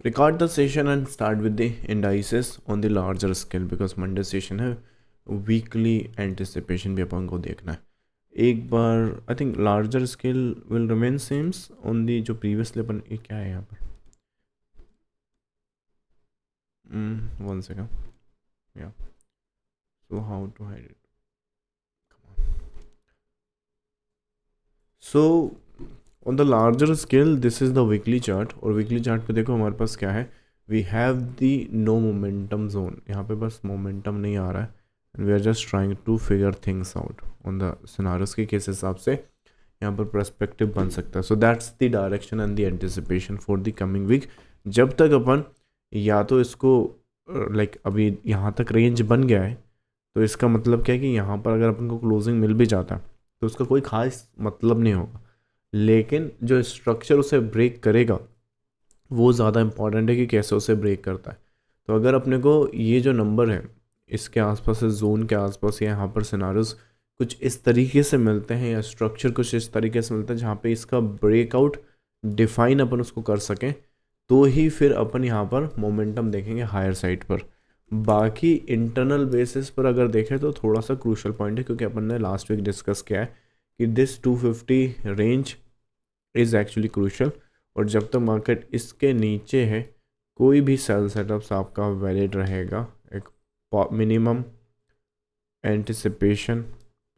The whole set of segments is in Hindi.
Record the session and start with the indices on the larger scale because Monday session है, वीकली एंटिसिपेशन भी अपन को देखना है एक बार. I think larger scale will remain sames on the जो प्रीवियसली अपन ये क्या है यहाँ पर. One second. या so how to hide it. So on the larger scale this is the weekly chart और वीकली चार्ट पे देखो हमारे पास क्या है. We have the no momentum zone. यहाँ पे बस मोमेंटम नहीं आ रहा है and we are just trying to figure things out on the scenarios के केस हिसाब से यहाँ पर पर्सपेक्टिव बन सकता है. So that's the direction and the anticipation for the coming week. जब तक अपन या तो इसको लाइक अभी यहाँ तक रेंज बन गया है तो इसका मतलब क्या है कि यहाँ पर अगर अपन को क्लोजिंग मिल भी जाता है तो उसका कोई खास मतलब नहीं होगा. लेकिन जो स्ट्रक्चर उसे ब्रेक करेगा वो ज़्यादा इंपॉर्टेंट है कि कैसे उसे ब्रेक करता है. तो अगर अपने को ये जो नंबर है इसके आसपास से जोन के आसपास या यहाँ पर सिनारियोस कुछ इस तरीके से मिलते हैं या स्ट्रक्चर कुछ इस तरीके से मिलता है जहाँ पे इसका ब्रेकआउट डिफाइन अपन उसको कर सकें तो ही फिर अपन यहाँ पर मोमेंटम देखेंगे हायर साइड पर. बाकी इंटरनल बेसिस पर अगर देखें तो थोड़ा सा क्रूशल पॉइंट है क्योंकि अपन ने लास्ट वीक डिस्कस किया है कि this 250 range is actually crucial और जब तक मार्केट इसके नीचे है कोई भी सेल सेटअप्स आपका वैलिड रहेगा. एक मिनिमम एंटिसिपेशन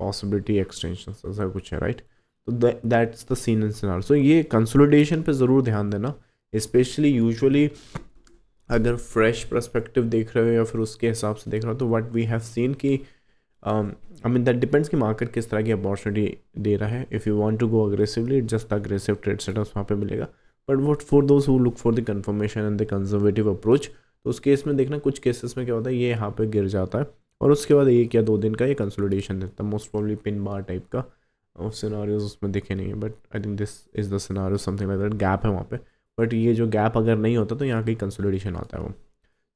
पॉसिबिलिटी एक्सटेंशन ऐसा कुछ है राइट. तो that's the scene in scenario. So ये कंसोलिडेशन पे ज़रूर ध्यान देना स्पेशली यूजुअली अगर फ्रेश पर्सपेक्टिव देख रहे हो या फिर उसके हिसाब से देख रहे हो तो व्हाट वी हैव सीन कि आई मीन दैट डिपेंड्स कि मार्केट किस तरह की अपॉर्चुनिटी दे रहा है. If you want to go aggressively just aggressive trade setups वहाँ पे मिलेगा. But what for those who look for the confirmation and the conservative approach तो उस केस में देखना कुछ केसेस में क्या होता है ये यहाँ पे गिर जाता है और उसके बाद 1 या 2 दिन का ये कंसोलिडेशन देता है. Most probably pin bar type का और सिनारियोज उसमें दिखे नहीं है but I think this is the scenario something like that. Gap है वहाँ पे बट ये जो गैप अगर नहीं होता तो यहाँ कहीं कंसोलिडेशन आता है वो.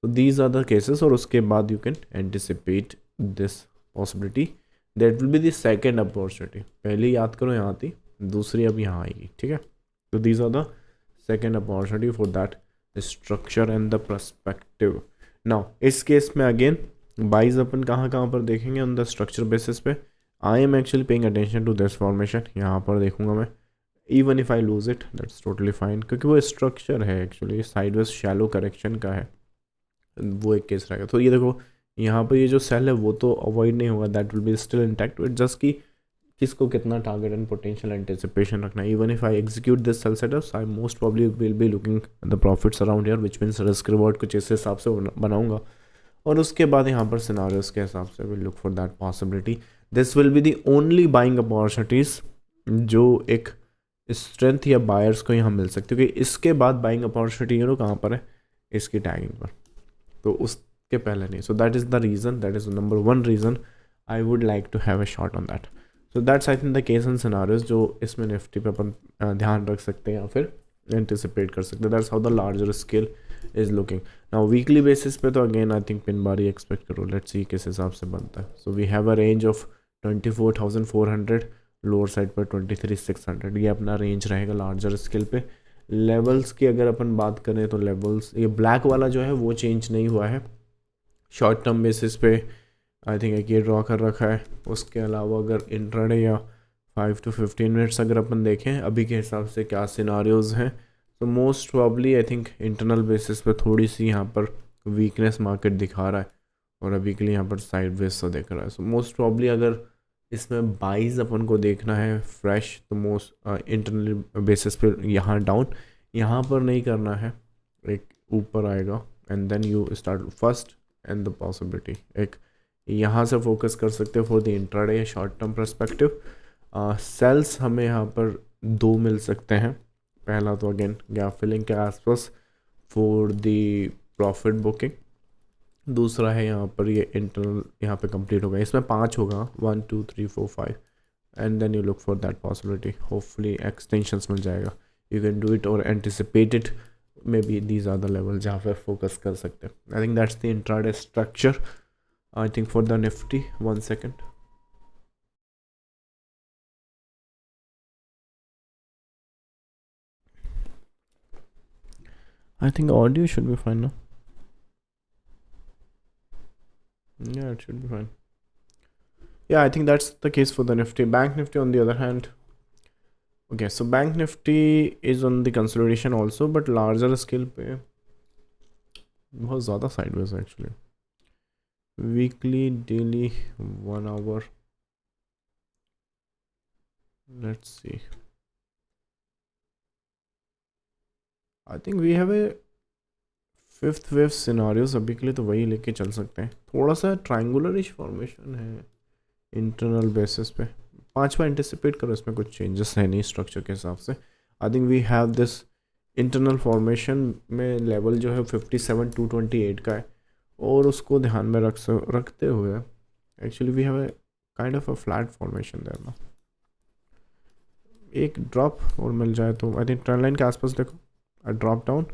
तो दीज आर द केसेस और उसके बाद you can anticipate this possibility that will be the second opportunity. पहली याद करो यहाँ थी दूसरी अब यहाँ आएगी. ठीक है. तो these are the second opportunity for that structure and the perspective. Now इस केस में अगेन बाइज अपन कहाँ पर देखेंगे ऑन द स्ट्रक्चर बेसिस पे. I am actually paying attention to this formation. यहाँ पर देखूंगा मैं even if I lose it that's totally fine क्योंकि वो स्ट्रक्चर है एक्चुअली साइडवेज शैलो करेक्शन का है वो एक केस रहेगा. तो ये देखो यहाँ पर ये जो सेल है वो तो अवॉइड नहीं होगा that will be still intact with just कि किसको कितना टारगेट एंड पोटेंशियल एंटिसिपेशन रखना है. Even if I execute this sell setups I most probably will be looking the profits around here which means risk reward कुछ इस हिसाब से बनाऊंगा और उसके बाद यहाँ पर सिनारियोस के हिसाब से will look for that possibility. This will be the only buying opportunities जो एक स्ट्रेंथ या बायर्स को यहाँ मिल सकती है क्योंकि इसके बाद बाइंग अपॉर्चुनिटी कहाँ पर है इसकी टैगिंग पर तो उसके पहले नहीं. So that is the reason that is number 1 reason I would like to have a shot on that. So that's I think the case and scenarios जो इसमें निफ्टी पे अपन ध्यान रख सकते हैं या फिर एंटिसिपेट कर सकते हैं. That's how the larger scale is looking. Now weekly basis पे तो again I think pin bar ही एक्सपेक्ट करो. लेट्स सी किस हिसाब से बनता है. So we have a range of 24,400 lower side पर 23,600 ये अपना रेंज रहेगा लार्जर स्केल पे. लेवल्स की अगर अपन बात करें तो लेवल्स ये ब्लैक वाला जो है वो चेंज नहीं हुआ है. शॉर्ट टर्म बेसिस पे आई थिंक एक ये ड्रॉ कर रखा है. उसके अलावा अगर इंट्राडे या 5 to 15 मिनट्स अगर अपन देखें अभी के हिसाब से क्या सिनारियोज़ हैं तो most probably I think internal basis पे थोड़ी सी यहाँ पर वीकनेस मार्केट दिखा रहा है और अभी के लिए यहाँ पर साइड वेज सा दिख रहा है. सो मोस्ट प्रॉब्ली अगर इसमें बाइज अपन को देखना है फ्रेश तो मोस्ट इंटरनल बेसिस पे यहाँ डाउन यहाँ पर नहीं करना है. एक ऊपर आएगा and then you start first and the possibility एक यहाँ से फोकस कर सकते हो फॉर द इंट्राडे या शॉर्ट टर्म पर्सपेक्टिव. सेल्स हमें यहाँ पर 2 मिल सकते हैं. पहला तो अगेन गैप फिलिंग के आसपास फॉर द प्रॉफिट बुकिंग. दूसरा है यहाँ पर ये इंटरनल यहाँ पे कंप्लीट होगा. इसमें 5 होगा 1 2 3 4 5 and then you look for that possibility. Hopefully extensions मिल जाएगा. यू कैन डू इट और anticipate it may be these are the level जहाँ पर फोकस कर सकते हैं. I think that's the intraday structure I think for the Nifty. 1 second. I think audio should be fine now. Yeah, it should be fine. Yeah, I think that's the case for the Nifty. Bank Nifty on the other hand. Okay, so Bank Nifty is on the consolidation also, but larger scale पे बहुत ज़्यादा sideways है actually. Weekly, daily, 1 hour. Let's see. I think we have a fifth wave scenarios अभी के लिए तो वही लेके चल सकते हैं. थोड़ा सा ट्रायंगुलरिश फॉर्मेशन है इंटरनल बेसिस पे. पांचवा एंटिसिपेट करो, इसमें कुछ चेंजेस है नहीं स्ट्रक्चर के हिसाब से. I think we have this internal formation में लेवल जो है 57,228 का है, और उसको ध्यान में रखते हुए actually we have a kind of a flat formation there ना. एक ड्रॉप और मिल जाए तो आई थिंक ट्रेंड लाइन के आसपास देखो, ड्रॉप डाउन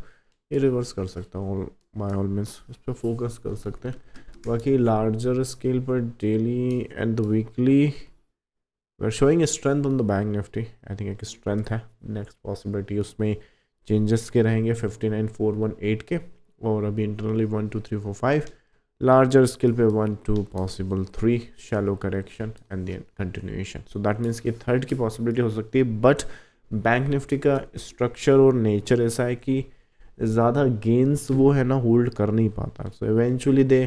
ये रिवर्स कर सकता हूँ बाय ऑल मीन्स, इस पर फोकस कर सकते हैं. बाकी लार्जर स्केल पर daily and the weekly we are showing strength on the bank Nifty. I think एक स्ट्रेंथ है. नेक्स्ट पॉसिबिलिटी उसमें चेंजेस के रहेंगे 59,418 के, और अभी इंटरनली 1 2 3 4 5. लार्जर स्केल पे 1 2 possible 3 shallow correction and then continuation. So that means कि थर्ड की पॉसिबिलिटी हो सकती है. बट बैंक निफ्टी का स्ट्रक्चर और नेचर ऐसा है कि ज़्यादा गेंस वो है ना होल्ड कर नहीं पाता. So eventually they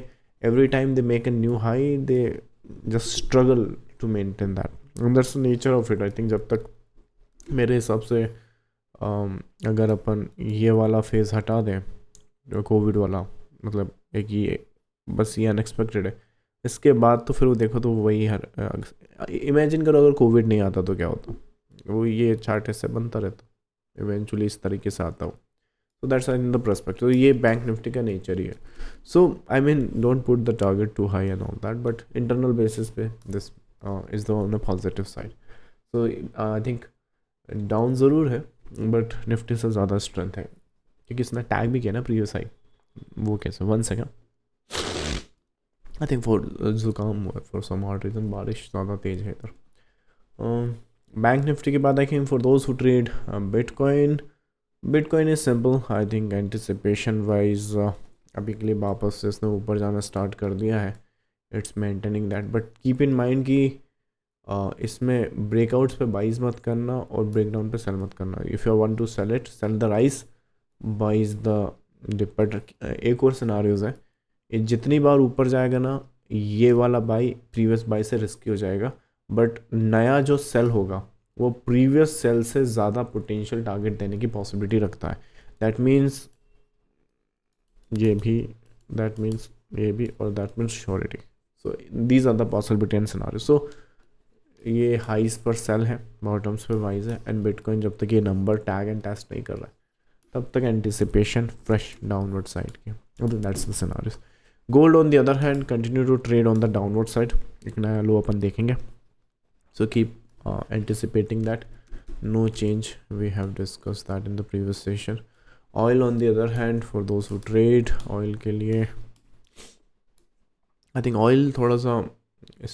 every time they make a new high, they just struggle to maintain that. That's the nature of it. I think जब तक मेरे हिसाब से अगर अपन ये वाला फेज़ हटा दें, जो कोविड वाला, मतलब एक ये बस ये अनएक्सपेक्टेड है, इसके बाद तो फिर वो देखो तो वही हर इमेजिन करो अगर कोविड नहीं आता तो क्या होता. वो ये चार्ट ऐसे बनता रहता, इवेंचुअली इस तरीके से आता हो. So that's in the perspective. So ये बैंक निफ्टी का नेचर ही है. So I mean don't put the target too high and all that, but internal basis पे this is the on the positive side. So I think down ज़रूर है, बट निफ्टी से ज़्यादा स्ट्रेंथ है क्योंकि इसने टैग भी किया ना प्रीवियस हाई. वो कैसे 1 सेकेंड आई थिंक फॉर जुकाम हुआ फॉर सम ऑड रीज़न, बारिश ज़्यादा तेज़ है इधर. बैंक निफ्टी के बाद I think for those who trade bitcoin is simple. I think anticipation wise अभी के लिए वापस से इसने ऊपर जाना स्टार्ट कर दिया है. It's maintaining that, but keep in mind कि इसमें ब्रेकआउट्स पे बाइज मत करना और ब्रेकडाउन पे सेल मत करना. If you want to sell it, sell the rise, buys the dipper. एक और सिनारियोज है, ये जितनी बार ऊपर जाएगा ना ये वाला बाई प्रीवियस बाई से रिस्की हो जाएगा, बट नया जो सेल होगा वो प्रीवियस सेल से ज़्यादा पोटेंशियल टारगेट देने की पॉसिबिलिटी रखता है. दैट मीन्स ये भी, दैट मीन्स ये भी, और that means surety. So these are the possibility and scenario. So ये हाइस पर सेल है, बॉटम्स पे वाइज है, एंड बिटकॉइन जब तक ये नंबर टैग एंड टेस्ट नहीं कर रहा है तब तक एंटिसिपेशन फ्रेश डाउनवर्ड साइड की. That's the scenarios. Gold on the other hand continue to trade on the downward side. एक नया लो अपन देखेंगे. So keep anticipating that. No change, we have discussed that in the previous session. Oil on the other hand, for those who trade, oil के लिए I think oil थोड़ा सा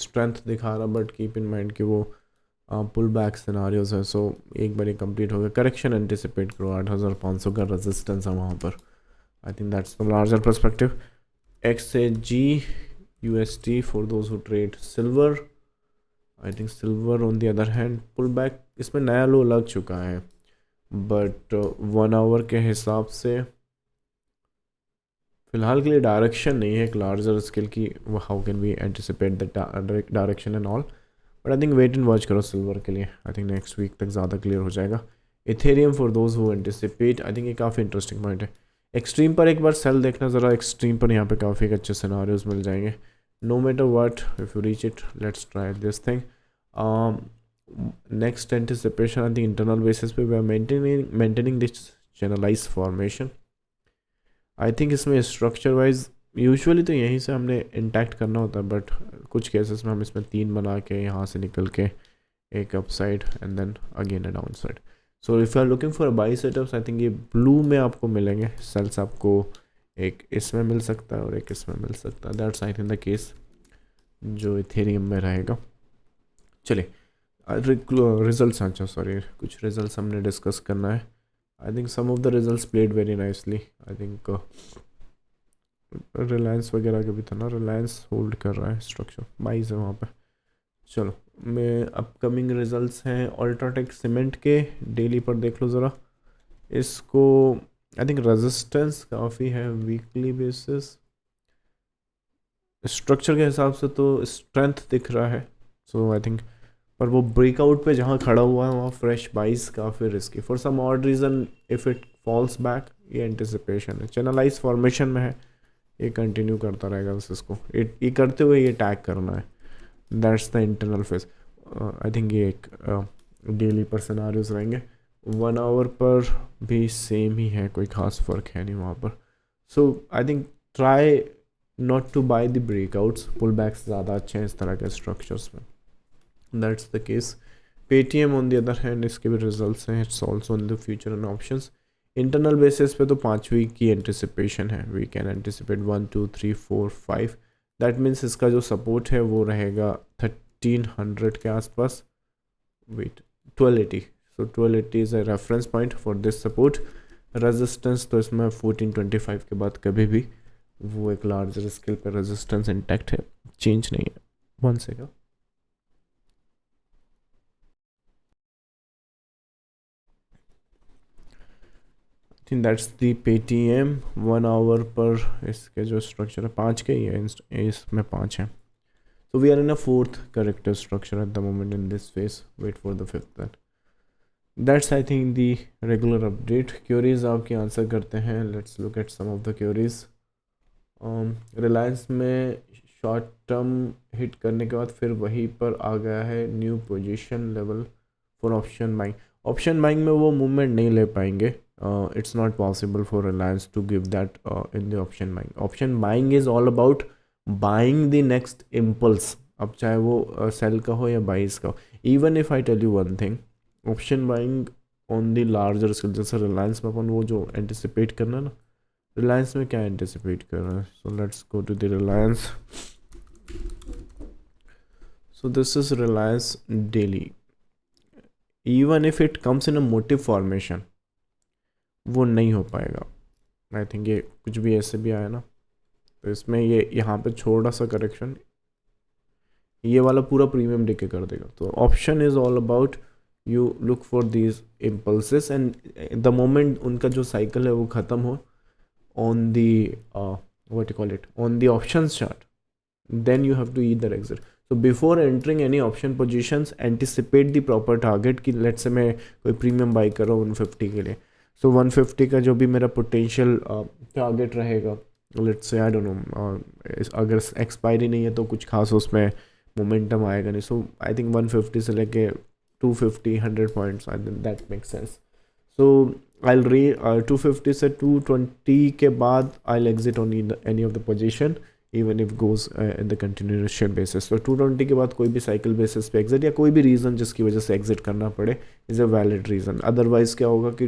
strength दिखा रहा, but keep in mind कि वो pull back scenarios है. so एक बार कंप्लीट हो गया, करेक्शन एंटिसिपेट करो. 8,500 का रेजिस्टेंस है वहाँ पर. I think that's the larger perspective. XAG USD for those who trade. Silver, I think silver on the other hand pull back, इसमें नया लो लग चुका है, बट 1 आवर के हिसाब से फ़िलहाल के लिए डायरेक्शन नहीं है एक लार्जर स्केल की. How can we anticipate the direction and all, but I think wait and watch करो सिल्वर के लिए. आई थिंक नेक्स्ट वीक तक ज़्यादा क्लियर हो जाएगा. Ethereum for those who anticipate, I think ये काफ़ी इंटरेस्टिंग पॉइंट है. एक्सट्रीम पर एक बार सेल देखना ज़रा, एक्सट्रीम पर यहाँ पे काफ़ी अच्छे सिनारियोज मिल जाएंगे. no matter what, if you reach it, let's try this thing. Next anticipation on the internal basis पे we are maintaining this channelized formation. I think इसमें structure wise यूजुअली तो यहीं से हमने इंटैक्ट करना होता है, बट कुछ केसेस में हम इसमें 3 बना के यहाँ से निकल के एक up side and then again a down side. So if you are looking for buy setups, I think ये ब्लू में आपको मिलेंगे सेल्स. आपको एक इसमें मिल सकता है और एक इसमें मिल सकता है. That's I think the case जो इथेरियम में रहेगा. चलिए रिजल्ट्स, अच्छा सॉरी कुछ रिजल्ट्स हमने डिस्कस करना है. I think some of the results played very nicely. I think Reliance वगैरह का भी था ना, रिलायंस होल्ड कर रहा है, स्ट्रक्चर बाइज है वहाँ पे. चलो, मैं अपकमिंग रिजल्ट्स हैं अल्ट्राटेक सीमेंट के, डेली पर देख लो ज़रा इसको. आई थिंक रेजिस्टेंस काफ़ी है वीकली बेसिस, स्ट्रक्चर के हिसाब से तो स्ट्रेंथ दिख रहा है. सो आई थिंक पर वो ब्रेकआउट पे जहाँ खड़ा हुआ है वहाँ फ्रेश बाइस काफ़ी risky for some odd reason. If it falls back, ये एंटिसिपेशन है, चैनलाइज फॉर्मेशन में है, ये कंटिन्यू करता रहेगा बस इसको. ये करते हुए ये टैग करना है, that's the internal phase. I think ये एक डेली पर सिनारियोज रहेंगे. 1 आवर पर भी सेम ही है, कोई खास फ़र्क है नहीं वहाँ पर. So I think try not to buy the breakouts, pullbacks ज़्यादा अच्छे हैं इस तरह के स्ट्रक्चर्स में. That's the case. Paytm on the other hand, इसके भी रिजल्ट्स हैं, it's also in the future and options. Internal basis पे तो 5 वीक की एंटिसिपेशन है, we can anticipate 1 2 3 4 5. That means इसका जो सपोर्ट है वो रहेगा 1300 के आसपास. Wait, 1280. So 1280 is a reference point for this support. Resistance तो इसमें 1425 के बाद कभी भी वो एक लार्जर स्केल पर रेजिस्टेंस इंटैक्ट है, चेंज नहीं है. 1 second. Think that's the Paytm 1 hour पर इसके जो स्ट्रक्चर है 5 के ही है, इसमें 5 है. So we are in a 4th corrective structure at the moment in this phase. Wait for the 5th then. That's I think the regular update. Queries आपके आंसर करते हैं. Let's look at some of the queries. Reliance में शॉर्ट टर्म हिट करने के बाद फिर वहीं पर आ गया है new position level for option buying. Option buying में वो मूवमेंट नहीं ले पाएंगे. It's not possible for Reliance to give that in the option buying. Option buying is all about buying the next impulse. अब चाहे वो सेल का हो या बाइस का हो. Even if I tell you one thing, option buying on the larger scale, जैसे रिलायंस में अपन वो जो एंटिसिपेट करना है ना, रिलायंस में क्या एंटिसिपेट कर रहा है. So let's go to the Reliance. So this is Reliance daily. Even if it comes in a motive formation, वो नहीं हो पाएगा. आई थिंक ये कुछ भी ऐसे भी आया ना, तो इसमें ये यहाँ पे छोटा सा करेक्शन ये वाला पूरा प्रीमियम डिके कर देगा. तो option is all about you look for these impulses and the moment उनका जो साइकिल है वो ख़त्म हो on the what you call it, on the option chart, then you have to either exit. So before entering any option positions, anticipate the proper target कि लेट्स से मैं कोई प्रीमियम बाई कर रहा हूँ 150 के लिए. सो 150 का जो भी मेरा पोटेंशियल टारगेट रहेगा, let's say I don't know, अगर एक्सपायरी नहीं है तो कुछ खास उसमें मोमेंटम आएगा नहीं. सो आई थिंक 150 से लेके 250 100 points, I think that make sense. So I री 250 से 220 के बाद I exit on any of the position even if goes in the continuation basis. तो 220 के बाद कोई भी साइकिल बेसिस पे एग्जिट या कोई भी रीज़न जिसकी वजह से एग्जिट करना पड़े is a valid reason. Otherwise क्या होगा कि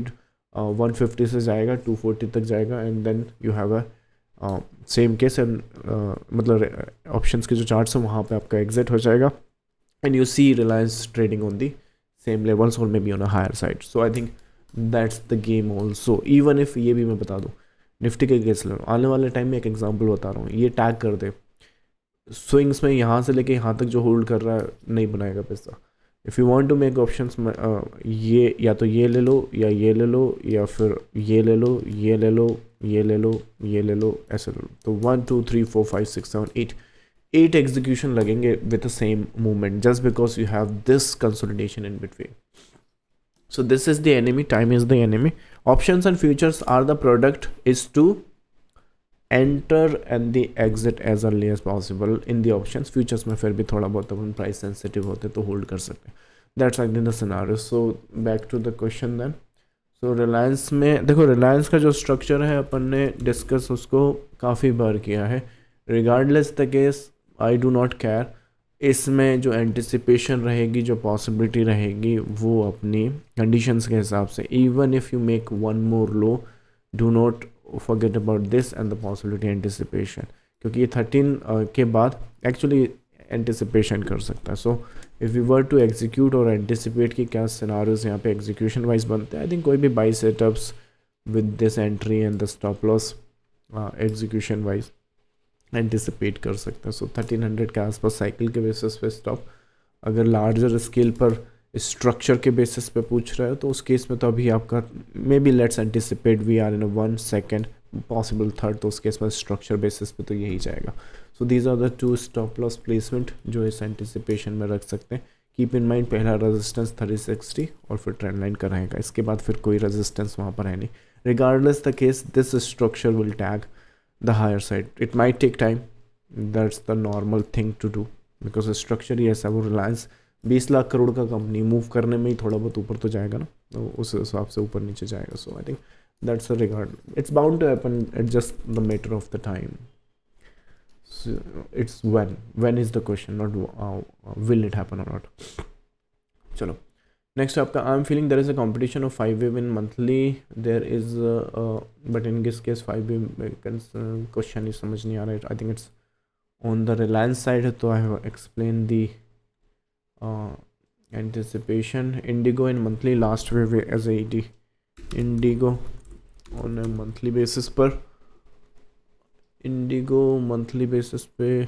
150 से जाएगा 240 तक जाएगा and then you have a same case and मतलब ऑप्शंस के जो चार्ट्स हैं वहाँ पे आपका एग्जिट हो जाएगा and you see Reliance trading on the same levels और may be on a higher side. So I think that's the game also. Even if ये भी मैं बता दूँ निफ्टी के केस ले, आने वाले टाइम में एक एग्जांपल बता रहा हूँ, ये टैग कर दे स्विंग्स में यहाँ से लेके यहाँ तक जो होल्ड कर रहा है नहीं बनाएगा पैसा. If you want to make options में ये या तो ये ले लो या ये ले लो या फिर ये ले लो, ये ले लो, ये ले लो, ये ले लो, ऐसे ले लो. तो 1 2 3 4 5 6 7 8 एग्जीक्यूशन लगेंगे with the same movement just because you have this consolidation in between. So this is the enemy, time is the enemy. Options and futures are the product is to enter and the exit as early as possible in the options. Futures में फिर भी थोड़ा बहुत अपन price sensitive होते तो hold कर सकते हैं. That's like the scenario. So back to the question then. So Reliance में देखो, Reliance का जो structure है अपन ने discuss उसको काफ़ी बार किया है. Regardless the case, I do not care. इसमें जो एंटिसिपेशन रहेगी, जो पॉसिबिलिटी रहेगी, वो अपनी कंडीशंस के हिसाब से, even if you make one more low, do not forget about this and the possibility anticipation, क्योंकि ये 13 के बाद एक्चुअली एंटिसिपेशन कर सकता है. So if we were to execute और एंटिसिपेट कि क्या सिनारियोज यहाँ पे एग्जीक्यूशन वाइज बनते हैं, आई थिंक कोई भी by setups with this entry and the stop loss execution wise anticipate कर सकते हैं. सो 1300 के आसपास साइकिल के बेसिस पे स्टॉप. अगर लार्जर स्केल पर स्ट्रक्चर के बेसिस पे पूछ रहे हो तो उस केस में तो अभी आपका maybe let's anticipate we are in 1 second possible third, तो उस केस में स्ट्रक्चर बेसिस पे तो यही जाएगा. So these are the 2 stop loss placement जो इस एंटिसिपेशन में रख सकते हैं. कीप इन माइंड पहला रेजिस्टेंस 3060 और फिर ट्रेंड लाइन का रहेगा, इसके बाद फिर कोई रेजिस्टेंस वहाँ पर है नहीं. Regardless the case this structure will tag the higher side. It might take time. That's the normal thing to do because structure ही ऐसा, वो रिलायंस 20 लाख करोड़ का कंपनी मूव करने में ही थोड़ा बहुत ऊपर तो जाएगा ना, तो उस हिसाब से ऊपर नीचे जाएगा. So I think that's a regard, it's bound to happen, it's just the matter of the time. It's when is the question, not will it happen or not. चलो नेक्स्ट आपका, I am feeling there is a competition of 5 wave in monthly, there is but in this case 5 wave question ही समझ नहीं आ रहा है. I think it's on the Reliance side, तो आई have explain the anticipation. IndiGo in monthly last wave as a ED, IndiGo on a monthly basis पर, इंडिगो मंथली बेसिस पे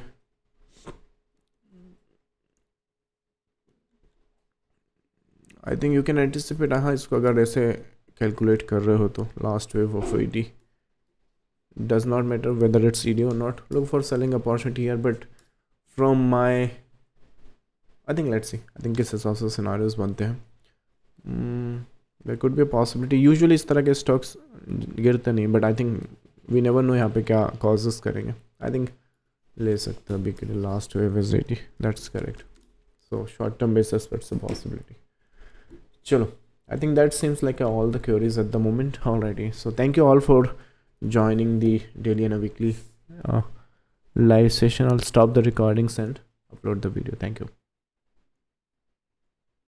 I think you can anticipate. हाँ, इसको अगर ऐसे कैलकुलेट कर रहे हो तो last wave of ED does not matter whether it's ED or not, look for selling opportunity here. But from my I think let's see, I think किस हिसाब से सिनारियोज बनते हैं, there could be a possibility. Usually इस तरह के स्टॉक्स गिरते नहीं, but I think we never know यहाँ पे क्या कॉजेस करेंगे. आई थिंक ले सकते हैं अभी के लिए last wave is 80, that's correct. So short term basis it's a possibility. Chalo, I think that seems like all the queries at the moment. Alrighty, so thank you all for joining the daily and a weekly live session. I'll stop the recordings and upload the video. Thank you.